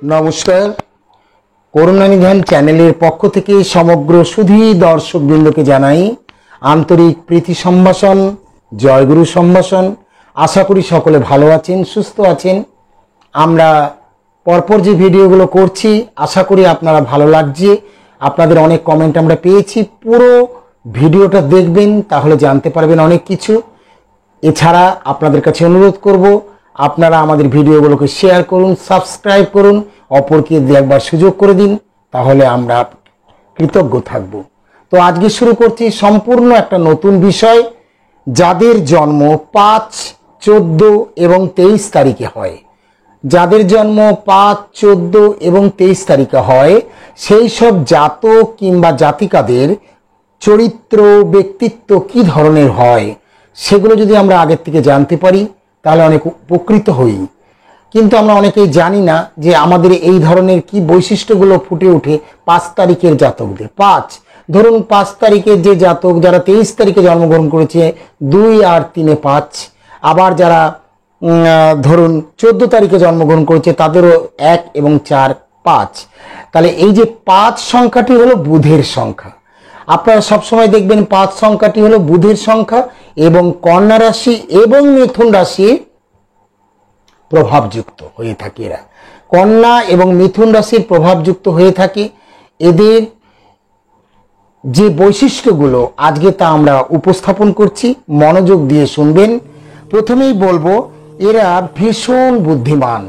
নমস্কার। করুণা নিধান চ্যানেলের পক্ষ থেকে সমগ্র সুধী দর্শকবৃন্দকে জানাই আন্তরিক প্রীতি সম্ভাষণ, জয়গুরু সম্ভাষণ। আশা করি সকলে ভালো আছেন, সুস্থ আছেন। আমরা পরপর যে ভিডিওগুলো করছি আশা করি আপনারা ভালো লাগছে। আপনাদের অনেক কমেন্ট আমরা পেয়েছি, পুরো ভিডিওটা দেখবেন, তাহলে জানতে পারবেন অনেক কিছু। এছাড়া আপনাদের কাছে অনুরোধ করব, আপনারা আমাদের ভিডিওগুলোকে শেয়ার করুন, সাবস্ক্রাইব করুন, অপরকে দেখবার সুযোগ করে দিন, তাহলে আমরা কৃতজ্ঞ থাকব। তো আজকে শুরু করছি সম্পূর্ণ একটা নতুন বিষয়। যাদের জন্ম 5, 14 এবং 23 তারিখে হয়, যাদের জন্ম 5, 14 এবং 23 তারিখে হয়, সেই সব জাতক কিংবা জাতিকাদের চরিত্র, ব্যক্তিত্ব কি ধরনের হয় সেগুলো যদি আমরা আগের থেকে জানতে পারি তাহলে অনেক উপকৃত হই। কিন্তু আমরা অনেকেই জানি না যে আমাদের এই ধরনের কি বৈশিষ্ট্যগুলো ফুটে ওঠে 5 তারিখের জাতকদের। ধরুন 5 তারিখের যে জাতক, যারা 23 তারিখে জন্মগ্রহণ করেছে, 2 আর 3 5। আবার যারা ধরুন 14 তারিখে জন্মগ্রহণ করেছে, তাদেরও 1 এবং 4 5। তাহলে এই যে 5 সংখ্যাটি হলো বুধের সংখ্যা। আপনারা সবসময় দেখবেন 5 সংখ্যাটি হলো বুধের সংখ্যা এবং কন্যা রাশি এবং মিথুন রাশির প্রভাবযুক্ত হয়ে থাকে। এরা কন্যা এবং মিথুন রাশির প্রভাবযুক্ত হয়ে থাকে। এদের যে বৈশিষ্ট্যগুলো আজকে তা আমরা উপস্থাপন করছি, মনোযোগ দিয়ে শুনবেন। প্রথমেই বলবো, এরা ভীষণ বুদ্ধিমান।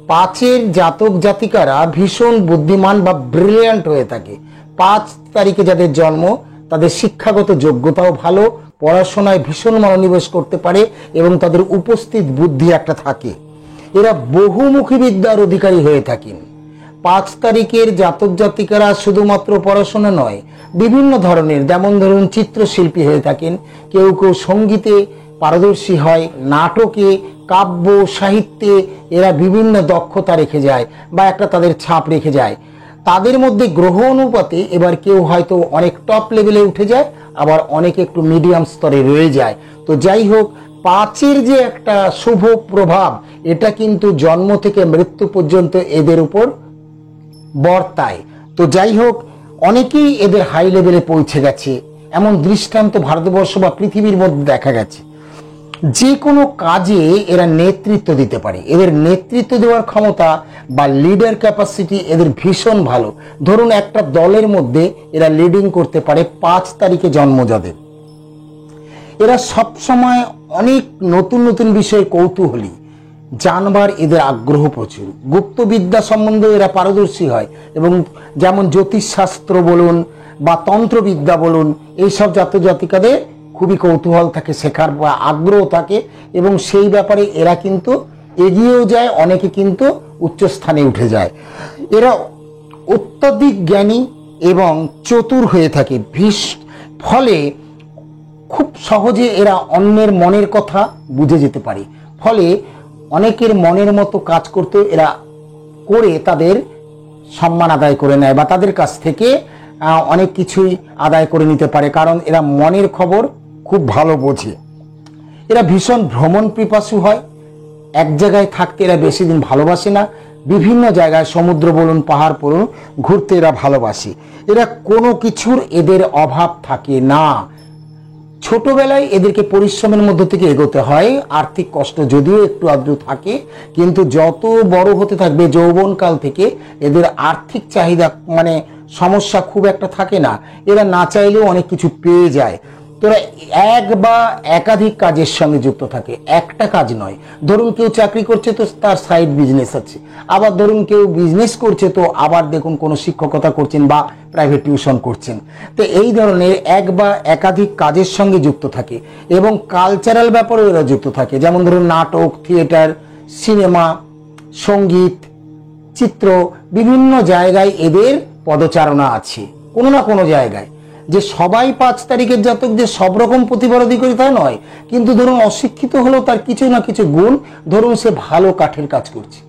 5-এর জাতক জাতিকারা ভীষণ বুদ্ধিমান বা ব্রিলিয়ান্ট হয়ে থাকে। 5 তারিখে যাদের জন্ম, তাদের শিক্ষাগত যোগ্যতাও ভালো, পড়াশোনায় ভীষণ মনোনিবেশ করতে পারে এবং তাদের উপস্থিত বুদ্ধি একটা থাকে। এরা বহুমুখী বিদ্যার অধিকারী হয়ে থাকেন। 5 তারিখের জাতক জাতিকারা শুধুমাত্র পড়াশোনা নয়, বিভিন্ন ধরনের, যেমন ধরুন চিত্রশিল্পী হয়ে থাকেন, কেউ কেউ সঙ্গীতে পারদর্শী হয়, নাটকে, কাব্য সাহিত্যে এরা বিভিন্ন দক্ষতা রেখে যায় বা একটা তাদের ছাপ রেখে যায়। তাদের মধ্যে গ্রহ অনুপাতে এবার কেউ হয়তো অনেক টপ লেভেলে উঠে যায়, আবার অনেকে একটু মিডিয়াম স্তরে রয়ে যায়। তো যাই হোক, 5-এর যে একটা শুভ প্রভাব, এটা কিন্তু জন্ম থেকে মৃত্যু পর্যন্ত এদের উপর বর্তায়। তো যাই হোক, অনেকেই এদের হাই লেভেলে পৌঁছে গেছে, এমন দৃষ্টান্ত ভারতবর্ষ বা পৃথিবীর মধ্যে দেখা গেছে। যে কোনো কাজে এরা নেতৃত্ব দিতে পারে। এদের নেতৃত্ব দেওয়ার ক্ষমতা বা লিডার ক্যাপাসিটি এদের ভীষণ ভালো। ধরুন একটা দলের মধ্যে এরা লিডিং করতে পারে। 5 তারিখে জন্ম যাদের, এরা সবসময় অনেক নতুন নতুন বিষয়ে কৌতূহলী, জানবার এদের আগ্রহ প্রচুর। গুপ্তবিদ্যা সম্বন্ধে এরা পারদর্শী হয় এবং যেমন জ্যোতিষশাস্ত্র বলুন বা তন্ত্রবিদ্যা বলুন, এইসব জাতক জাতিকাদের খুবই কৌতূহল থাকে, শেখার বা আগ্রহ থাকে এবং সেই ব্যাপারে এরা কিন্তু এগিয়েও যায়, অনেকে কিন্তু উচ্চস্থানে উঠে যায়। এরা অত্যাধিক জ্ঞানী এবং চতুর হয়ে থাকে। ফলে খুব সহজে এরা অন্যের মনের কথা বুঝে যেতে পারে। ফলে অনেকের মনের মতো কাজ করতে এরা করে তাদের সম্মান আদায় করে নেয় বা তাদের কাছ থেকে অনেক কিছুই আদায় করে নিতে পারে, কারণ এরা মনের খবর খুব ভালো বোঝে। এরা ভীষণ ভ্রমণ পিপাসু হয়। এক জায়গায় থাকতে এরা বেশি দিন ভালোবাসে না। বিভিন্ন জায়গায়, সমুদ্র বলুন, পাহাড় বলুন, ঘুরতে এরা ভালোবাসে। এরা কোনো কিছুর এদের অভাব থাকে না। ছোটবেলায় এদেরকে পরিশ্রমের মধ্য থেকে এগোতে হয়। আর্থিক কষ্ট যদিও একটু আধটু থাকে, কিন্তু যত বড় হতে থাকবে, যৌবনকাল থেকে এদের আর্থিক চাহিদা মানে সমস্যা খুব একটা থাকে না। এরা না চাইলেও অনেক কিছু পেয়ে যায়। তোরা এক বা একাধিক কাজের সঙ্গে যুক্ত থাকে, একটা কাজ নয়। ধরুন কেউ চাকরি করছে তো তার সাইড বিজনেস আছে, আবার ধরুন কেউ বিজনেস করছে তো আবার দেখুন কোনো শিক্ষকতা করছেন বা প্রাইভেট টিউশন করছেন। তো এই ধরনের এক বা একাধিক কাজের সঙ্গে যুক্ত থাকে এবং কালচারাল ব্যাপারেও এরা যুক্ত থাকে। যেমন ধরুন নাটক, থিয়েটার, সিনেমা, সঙ্গীত, চিত্র, বিভিন্ন জায়গায় এদের পদচারণা আছে কোনো না কোনো জায়গায়। যে সবাই 5 তারিখের জাতক যে সব রকম প্রতিভার অধিকারী তা নয়, কিন্তু ধরুন অশিক্ষিত হলেও তার কিছু না কিছু গুণ, ধরুন সে ভালো কাঠের কাজ করছে,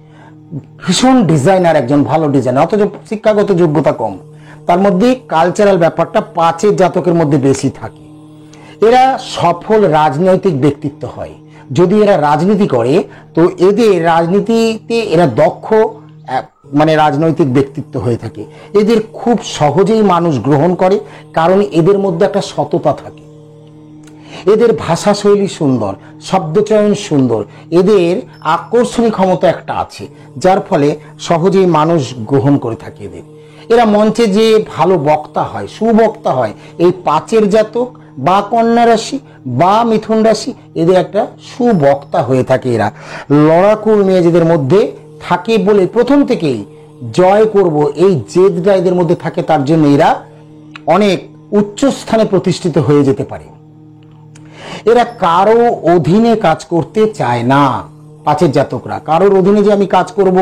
ভীষণ ডিজাইনার, একজন ভালো ডিজাইনার, অথচ শিক্ষাগত যোগ্যতা কম, তার মধ্যে কালচারাল ব্যাপারটা 5-এর জাতকের মধ্যে বেশি থাকে। এরা সফল রাজনৈতিক ব্যক্তিত্ব হয়। যদি এরা রাজনীতি করে তো এদের রাজনীতিতে এরা দক্ষ, মানে রাজনৈতিক ব্যক্তিত্ব হয়ে থাকে। এদের খুব সহজেই মানুষ গ্রহণ করে, কারণ এদের মধ্যে একটা সততা থাকে, এদের ভাষা শৈলী সুন্দর, শব্দচয়ন সুন্দর, এদের আকর্ষণী ক্ষমতা একটা আছে, যার ফলে সহজেই মানুষ গ্রহণ করে থাকে এদের। এরা মঞ্চে যে ভালো বক্তা হয়, সুবক্তা হয়, এই 5-এর জাতক বা কন্যা রাশি বা মিথুন রাশি এদের একটা সুবক্তা হয়ে থাকে। এরা লড়াকু মেয়েদের মধ্যে থাকে বলে প্রথম থেকেই জয় করব এই জেদটা এদের মধ্যে থাকে, তার জন্য এরা অনেক উচ্চ স্থানে প্রতিষ্ঠিত হয়ে যেতে পারে। এরা কারো অধীনে কাজ করতে চায় না। 5-এর জাতকরা কারোর অধীনে যে আমি কাজ করব,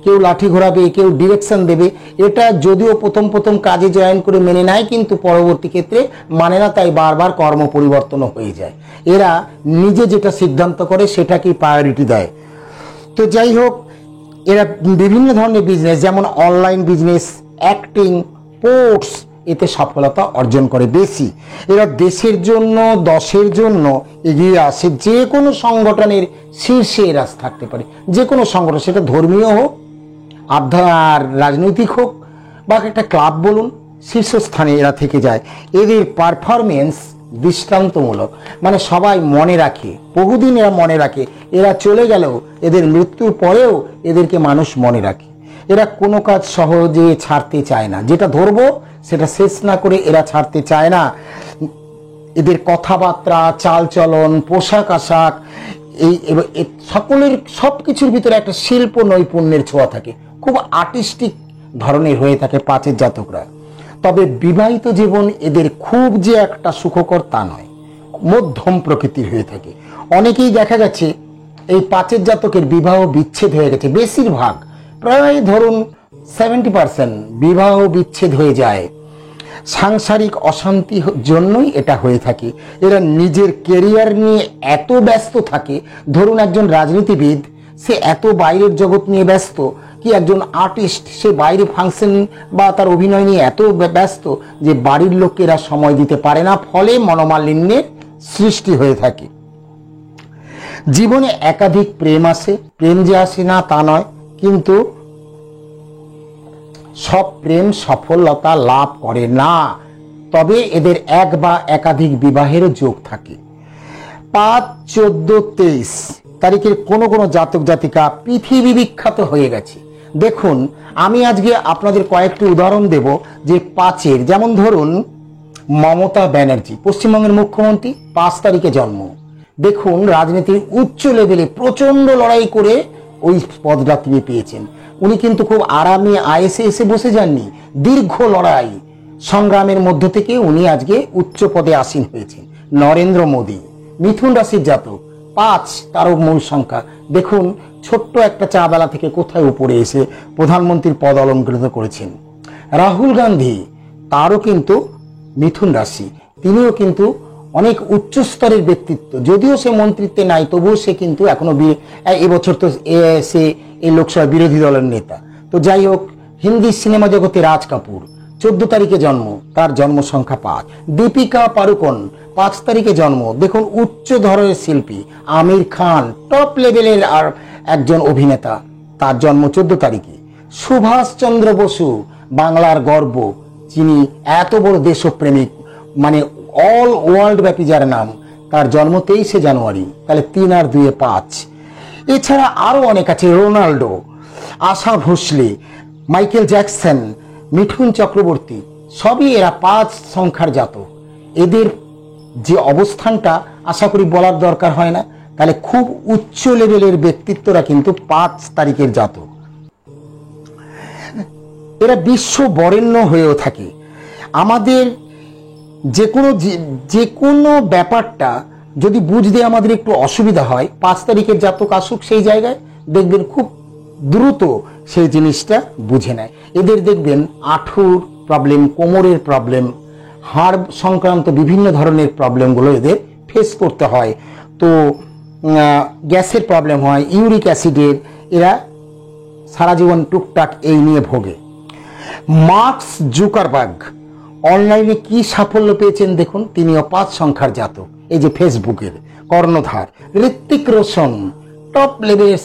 কেউ লাঠি ঘোরাবে, কেউ ডিরেকশন দেবে, এটা যদিও প্রথম প্রথম কাজে জয়েন করে মেনে নেয়, কিন্তু পরবর্তী ক্ষেত্রে মানে না, তাই বারবার কর্ম পরিবর্তন হয়ে যায়। এরা নিজে যেটা সিদ্ধান্ত করে সেটাকেই প্রায়োরিটি দেয়। তো যাই হোক, এরা বিভিন্ন ধরনের বিজনেস, যেমন অনলাইন বিজনেস, অ্যাক্টিং, স্পোর্টস, এতে সফলতা অর্জন করে বেশি। এরা দেশের জন্য, দশের জন্য এগিয়ে আসে। যে কোনো সংগঠনের শীর্ষে এরা থাকতে পারে, যে কোনো সংগঠন, সেটা ধর্মীয় হোক, আর রাজনৈতিক হোক, বা একটা ক্লাব বলুন, শীর্ষস্থানে এরা থেকে যায়। এদের পারফরমেন্স দৃষ্টান্তমূলক, মানে সবাই মনে রাখে, বহুদিন এরা মনে রাখে। এরা চলে গেলেও, এদের মৃত্যুর পরেও এদেরকে মানুষ মনে রাখে। এরা কোনো কাজ সহজে ছাড়তে চায় না, যেটা ধরবো সেটা শেষ না করে এরা ছাড়তে চায় না। এদের কথাবার্তা, চালচলন, পোশাক আশাক, এই সকলের সব কিছুর ভিতরে একটা শিল্প নৈপুণ্যের ছোঁয়া থাকে, খুব আর্টিস্টিক ধরনের হয়ে থাকে 5-এর জাতকরা। তবে বিবাহিত জীবন এদের খুব যে একটা সুখকর তা নয়, মধ্যম প্রকৃতির হয়ে থাকে। অনেকেই দেখা গেছে এই 5-এর জাতকের বিবাহ বিচ্ছেদ হয়ে গেছে, বেশিরভাগ, প্রায় ধরুন 70% বিবাহ বিচ্ছেদ হয়ে যায়। সাংসারিক অশান্তির জন্যই এটা হয়ে থাকে। এরা নিজের কেরিয়ার নিয়ে এত ব্যস্ত থাকে, ধরুন একজন রাজনীতিবিদ, সে এত বাইরের জগৎ নিয়ে ব্যস্ত, কি একজন আর্টিস্ট, সে বাইরে ফাংশন বা তার অভিনয় নিয়ে এত ব্যস্ত যে বাড়ির লোককে এরা সময় দিতে পারে না, ফলে মনোমালিন্যের সৃষ্টি হয়ে থাকে। জীবনে একাধিক প্রেম আসে, প্রেম যে আসে না তা নয়, কিন্তু সব প্রেম সফলতা লাভ করে না। তবে এদের এক বা একাধিক বিবাহের যোগ থাকে। 5, 14, 23 তারিখের কোনো কোনো জাতক জাতিকা পৃথিবী বিখ্যাত হয়ে গেছে। দেখুন, আমি আজকে আপনাদের কয়েকটি উদাহরণ দেব যে 5-এর, যেমন ধরুন মমতা ব্যানার্জি, পশ্চিমবঙ্গের মুখ্যমন্ত্রী, 5 তারিখে জন্ম। দেখুন, রাজনীতির উচ্চ লেভেলে প্রচন্ড লড়াই করে ওই পদটা তিনি পেয়েছেন। উনি কিন্তু খুব আরামে আয়েসে এসে বসে যাননি, দীর্ঘ লড়াই সংগ্রামের মধ্য থেকে উনি আজকে উচ্চ পদে আসীন হয়েছেন। নরেন্দ্র মোদী, মিথুন রাশির জাতক, 5 তারও মূল সংখ্যা। দেখুন, ছোট্ট একটা চা বেলা থেকে কোথায় উপরে এসে প্রধানমন্ত্রীর পদ অলঙ্কৃত করেছেন। রাহুল গান্ধী, তারও কিন্তু মিথুন রাশি, তিনিও কিন্তু অনেক উচ্চ স্তরের ব্যক্তিত্ব, যদিও সে মন্ত্রিত্বে নাই, তবুও সে কিন্তু এখনো এবছর তো সে এই লোকসভা বিরোধী দলের নেতা। তো যাই হোক, হিন্দি সিনেমা জগতে রাজ কাপুর, 14 তারিখে জন্ম, তার জন্ম সংখ্যা 5। দীপিকা পাড়ুকোন, 5 তারিখে জন্ম। দেখুন, উচ্চ ধরনের শিল্পী। আমির খান, টপ লেভেলের আর একজন অভিনেতা, তার জন্ম 14 তারিখে। সুভাষ চন্দ্র বসু, বাংলার গর্ব, যিনি এত বড় দেশপ্রেমিক, মানে অল ওয়ার্ল্ড ব্যাপী যার নাম, তার জন্ম 23শে জানুয়ারি। তাহলে 3 আর 2 5। এছাড়া আরো অনেক আছে, রোনাল্ডো, আশা ভোসলে, মাইকেল জ্যাকসন, মিঠুন চক্রবর্তী, সবই এরা 5 সংখ্যার জাতক। এদের যে অবস্থানটা আশা করি বলার দরকার হয় না। তাহলে খুব উচ্চ লেভেলের ব্যক্তিত্বরা কিন্তু 5 তারিখের জাতক। এরা বিশ্ব বরেণ্য হয়েও থাকে। আমাদের যে কোনো ব্যাপারটা যদি বুঝতে আমাদের একটু অসুবিধা হয়, 5 তারিখের জাতক আসুক সেই জায়গায়, দেখবেন খুব দ্রুত সেই জিনিসটা বুঝে নেয়। এদের দেখবেন আঁঠুর প্রবলেম, কোমরের প্রবলেম, হাড় সংক্রান্ত বিভিন্ন ধরনের প্রবলেমগুলো এদের ফেস করতে হয়। তো গ্যাসের প্রবলেম হয়, ইউরিক অ্যাসিডের, এরা সারা জীবন টুকটাক এই নিয়ে ভোগে। মার্ক জুকারবার্গ অনলাইনে কি সাফল্য পেয়েছেন দেখুন, তিনিও 5 সংখ্যার জাতক। এই যে ফেসবুকের কর্ণধার। ঋত্বিক রোশন, টপ লেভেলের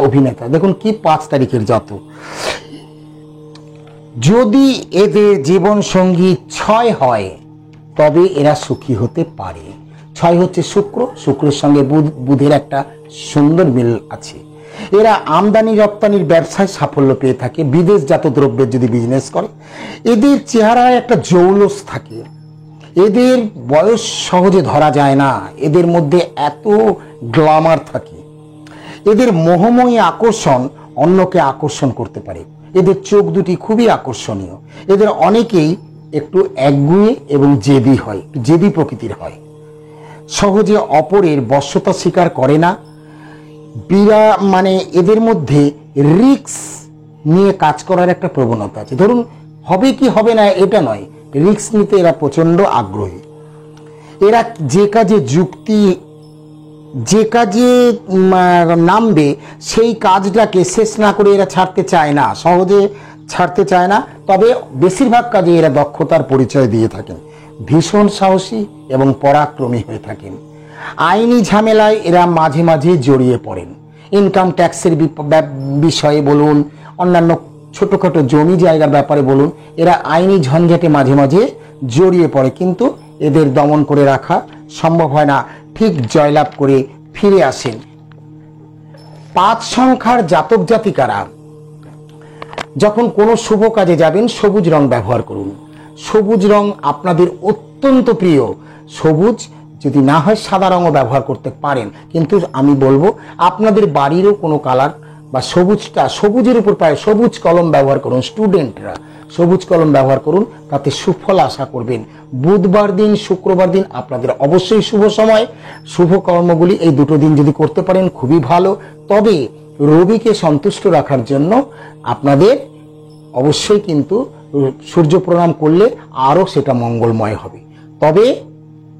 অভিনেতা, দেখুন কি 5 তারিখের জাতক। যদি এদের জীবন সঙ্গী 6 হয় তবে এরা সুখী হতে পারে। 6 হচ্ছে শুক্র, শুক্রের সঙ্গে বুধের একটা সুন্দর মিল আছে। এরা আমদানি রপ্তানির ব্যবসায় সাফল্য পেয়ে থাকে, বিদেশজাত দ্রব্যের যদি বিজনেস করে। এদের চেহারায় একটা জৌলস থাকে, এদের বয়স সহজে ধরা যায় না, এদের মধ্যে এত গ্ল্যামার থাকে। এদের মোহময়ী আকর্ষণ অন্যকে আকর্ষণ করতে পারে। এদের চোখ দুটি খুবই আকর্ষণীয়। এদের অনেকেই একটু একগুঁয়ে এবং জেদি প্রকৃতির হয়। সহজে অপরের বশ্যতা স্বীকার করে না। এদের মধ্যে রিস্ক নিয়ে কাজ করার একটা প্রবণতা আছে। ধরুন হবে কি হবে না এটা নয়, রিস্ক নিতে এরা প্রচন্ড আগ্রহী। এরা যে কাজে নামবে সেই কাজটাকে শেষ না করে এরা ছাড়তে চায় না, সহজে ছাড়তে চায় না। তবে বেশিরভাগ কাজে এরা দক্ষতার পরিচয় দিয়ে থাকেন, ভীষণ সাহসী এবং পরাক্রমী হয়ে থাকেন। আইনি ঝামেলায় এরা মাঝে মাঝে জড়িয়ে পড়েন। ইনকাম ট্যাক্সের বিষয়ে বলুন, অন্যান্য ছোটোখাটো জমি জায়গার ব্যাপারে বলুন, এরা আইনি ঝঞ্ঝাটে মাঝে মাঝে জড়িয়ে পড়ে, কিন্তু এদের দমন করে রাখা সম্ভব হয় না, ঠিক জয়লাভ করে ফিরে আসেন। 5 সংখ্যার জাতক জাতিকারা যখন কোনো শুভ কাজে যাবেন সবুজ রং ব্যবহার করুন। সবুজ রং আপনাদের অত্যন্ত প্রিয়। সবুজ যদি না হয় সাদা রঙও ব্যবহার করতে পারেন, কিন্তু আমি বলবো আপনাদের বাড়িরও কোনো কালার বা সবুজের উপর পায় সবুজ কলম ব্যবহার করুন। স্টুডেন্টরা সবুজ কলম ব্যবহার করুন, তাতে সুফল আশা করবেন। বুধবার দিন, শুক্রবার দিন আপনাদের অবশ্যই শুভ সময়। শুভ কর্মগুলি এই দুটো দিন যদি করতে পারেন খুবই ভালো। তবে রবিকে সন্তুষ্ট রাখার জন্য আপনাদের অবশ্যই কিন্তু সূর্য প্রণাম করলে আরও সেটা মঙ্গলময় হবে। তবে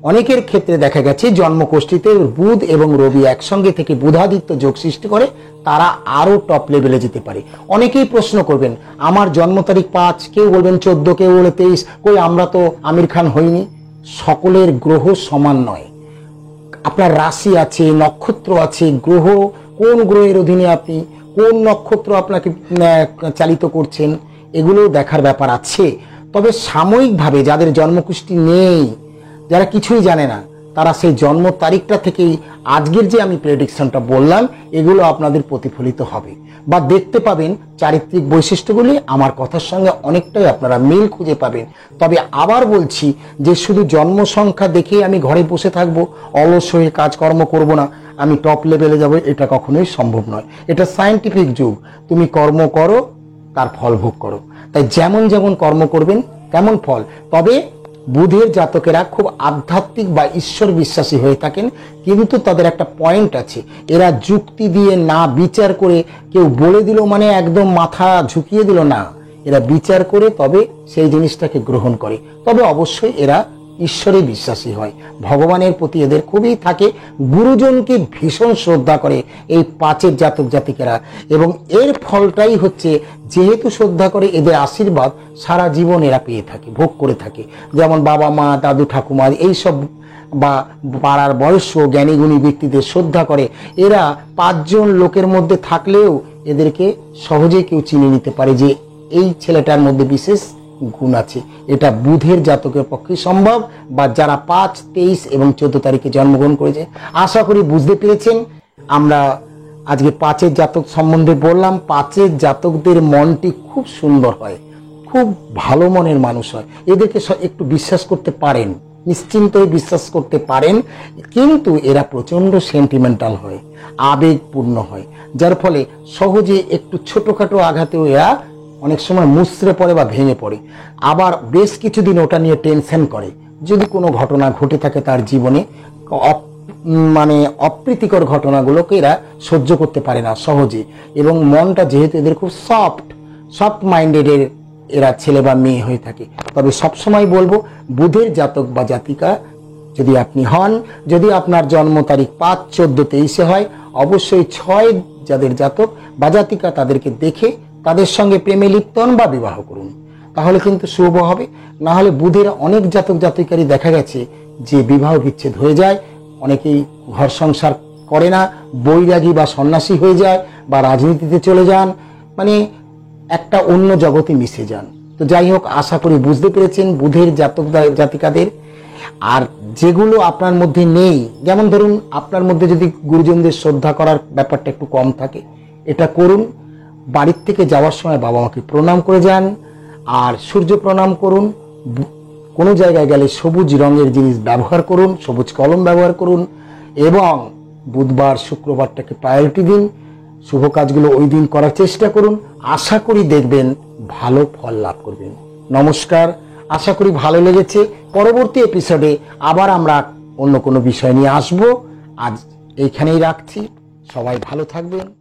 অনেকের ক্ষেত্রে দেখা গেছে জন্মকুষ্ঠিতে বুধ এবং রবি একসঙ্গে থেকে বুধাদিত্য যোগ সৃষ্টি করে, তারা আরো টপ লেভেলে যেতে পারে। অনেকেই প্রশ্ন করবেন আমার জন্ম তারিখ 5, কেউ বলবেন 14, কেউ বলে 23, কই আমরা তো আমির খান হইনি। সকলের গ্রহ সমান নয়, আপনার রাশি আছে, নক্ষত্র আছে, গ্রহ কোন গ্রহের অধীনে আপনি কোন নক্ষত্র আপনাকে চালিত করছেন, এগুলো দেখার ব্যাপার আছে। তবে সাময়িকভাবে যাদের জন্মকুষ্ঠি নেই, যারা কিছুই জানে না, তারা সেই জন্ম তারিখটা থেকেই আজকের যে আমি প্রেডিকশনটা বললাম এগুলো আপনাদের প্রতিফলিত হবে বা দেখতে পাবেন। চারিত্রিক বৈশিষ্ট্যগুলি আমার কথার সঙ্গে অনেকটাই আপনারা মিল খুঁজে পাবেন। তবে আবার বলছি যে শুধু জন্ম সংখ্যা দেখেই আমি ঘরে বসে থাকবো, অলস হয়ে কাজকর্ম করব না, আমি টপ লেভেলে যাব, এটা কখনোই সম্ভব নয়। এটা সায়েন্টিফিক যুগ, তুমি কর্ম করো তার ফল ভোগ করো। তাই যেমন যেমন কর্ম করবেন তেমন ফল। তবে বুধের জাতকেরা খুব আধ্যাত্মিক বা ঈশ্বর বিশ্বাসী হয়ে থাকেন, কিন্তু তাদের একটা পয়েন্ট আছে, এরা যুক্তি দিয়ে না বিচার করে কেউ বলে দিল মানে একদম মাথা ঝুঁকিয়ে দিল না, এরা বিচার করে তবে সেই জিনিসটাকে গ্রহণ করে। তবে অবশ্যই এরা ঈশ্বরে বিশ্বাসী হয়, ভগবানের প্রতি এদের খুবই থাকে, গুরুজনকে ভীষণ শ্রদ্ধা করে এই 5 জাতক জাতিকেরা। এবং এর ফলটাই হচ্ছে, যেহেতু শ্রদ্ধা করে এদের আশীর্বাদ সারা জীবন এরা পেয়ে থাকে, ভোগ করে থাকে। যেমন বাবা মা, দাদু ঠাকুমা এইসব বা পাড়ার বয়স্ক জ্ঞানীগুণী ব্যক্তিদের শ্রদ্ধা করে। এরা 5 জন লোকের মধ্যে থাকলেও এদেরকে সহজেই কেউ চিনে নিতে পারে যে এই ছেলেটার মধ্যে বিশেষ গুণ আছে। এটা বুধের জাতকের পক্ষে সম্ভব, বা যারা 5, 23 এবং 14 তারিখে জন্মগ্রহণ করেছে। আশা করি বুঝতে পেরেছেন। আমরা আজকে 5 জাতক সম্বন্ধে বললাম। 5 জাতকদের মনটি খুব সুন্দর হয়, খুব ভালো মনের মানুষ হয়, এদেরকে একটু বিশ্বাস করতে পারেন, নিশ্চিন্তই বিশ্বাস করতে পারেন। কিন্তু এরা প্রচন্ড সেন্টিমেন্টাল হয়, আবেগপূর্ণ হয়, যার ফলে সহজে একটু ছোটখাটো আঘাতেও এরা অনেক সময় মুচড়ে পড়ে বা ভেঙে পড়ে। আবার বেশ কিছুদিন ওটা নিয়ে টেনশন করে, যদি কোনো ঘটনা ঘটে থাকে তার জীবনে, অপ্রীতিকর ঘটনাগুলোকে এরা সহ্য করতে পারে না সহজে। এবং মনটা যেহেতু এদের খুব সফট মাইন্ডেডের এরা ছেলে বা মেয়ে হয়ে থাকে। তবে সবসময় বলবো, বুধের জাতক বা জাতিকা যদি আপনি হন, যদি আপনার জন্ম তারিখ 5, 14, 23 হয়, অবশ্যই 6 যাদের জাতক বা জাতিকা তাদেরকে দেখে তাদের সঙ্গে প্রেমে লিপ্ত হন বা বিবাহ করুন, তাহলে কিন্তু শুভ হবে। না হলে বুধের অনেক জাতক জাতিকারই দেখা গেছে যে বিবাহ বিচ্ছেদ হয়ে যায়, অনেকেই ঘর সংসার করে না, বৈরাগী বা সন্ন্যাসী হয়ে যায় বা রাজনীতিতে চলে যান, একটা অন্য জগতে মিশে যান। তো যাই হোক, আশা করি বুঝতে পেরেছেন বুধের জাতক জাতিকাদের। আর যেগুলো আপনার মধ্যে নেই, যেমন ধরুন আপনার মধ্যে যদি গুরুজনদের শ্রদ্ধা করার ব্যাপারটা একটু কম থাকে, এটা করুন। বাড়ির থেকে যাওয়ার সময় বাবা মাকে প্রণাম করে যান, আর সূর্য প্রণাম করুন। কোনো জায়গায় গেলে সবুজ রঙের জিনিস ব্যবহার করুন, সবুজ কলম ব্যবহার করুন, এবং বুধবার শুক্রবারটাকে প্রায়োরিটি দিন। শুভ কাজগুলো ওই দিন করার চেষ্টা করুন। আশা করি দেখবেন ভালো ফল লাভ করবেন। নমস্কার, আশা করি ভালো লেগেছে। পরবর্তী এপিসোডে আবার আমরা অন্য কোনো বিষয় নিয়ে আসব। আজ এইখানেই রাখছি। সবাই ভালো থাকবেন।